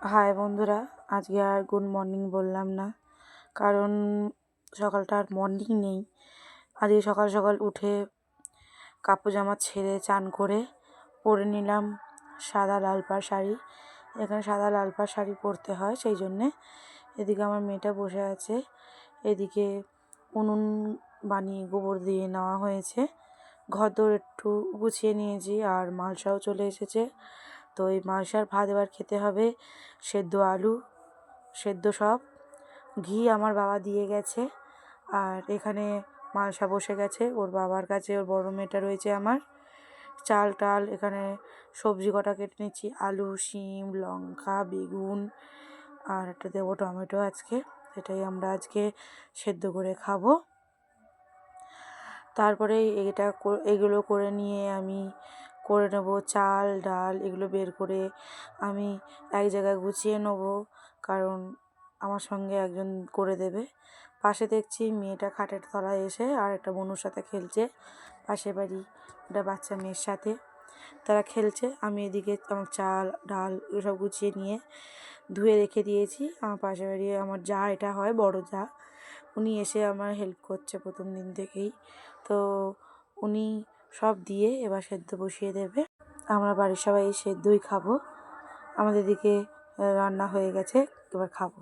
High বন্ধুরা, আজকে আর good morning বললাম না, কারণ সকালটা আর মর্নিং নেই। আজকে সকাল সকাল উঠে কাপড় জামা ছেড়ে চান করে পরে নিলাম সাদা লাল পাড় শাড়ি। এখানে সাদা লাল পাড় শাড়ি পরতে হয়, সেই জন্যে এদিকে আমার মেয়েটা বসে আছে। এদিকে উনুন বানিয়ে গোবর দিয়ে নেওয়া হয়েছে, ঘরদোর একটু গুছিয়ে নিয়েছি, আর মালসাও চলে এসেছে। তো এই মালসার ভাত এবার খেতে হবে, সেদ্ধ আলু, সেদ্ধ সব। ঘি আমার বাবা দিয়ে গেছে, আর এখানে মালসা বসে গেছে ওর বাবার কাছে, ওর বড় মেয়েটা রয়েছে আমার। চাল টাল এখানে সবজি কটা কেটে নিচ্ছি, আলু, শিম, লঙ্কা, বেগুন, আর একটা দেবো টমেটো আজকে। এটাই আমরা আজকে সেদ্ধ করে খাবো। তারপরে এগুলো করে নিয়ে আমি করে নেব চাল ডাল, এগুলো বের করে আমি এক জায়গায় গুছিয়ে নেব, কারণ আমার সঙ্গে একজন করে দেবে। পাশে দেখছি মেয়েটা খাটের তলায় এসে আর একটা বোনুর সাথে খেলছে, পাশের বাড়ি একটা বাচ্চা মেয়ের সাথে তারা খেলছে। আমি এদিকে আমার চাল ডাল এসব গুছিয়ে নিয়ে ধুয়ে রেখে দিয়েছি। আমার পাশের বাড়ি আমার যা, এটা হয় বড় যা, উনি এসে আমার হেল্প করছে প্রথম দিন থেকেই। তো উনি সব দিয়ে এবার সেদ্ধ বসিয়ে দেবে। আমরা বাড়ির সবাই এই সেদ্ধই খাবো। আমাদের দিকে রান্না হয়ে গেছে, এবার খাবো।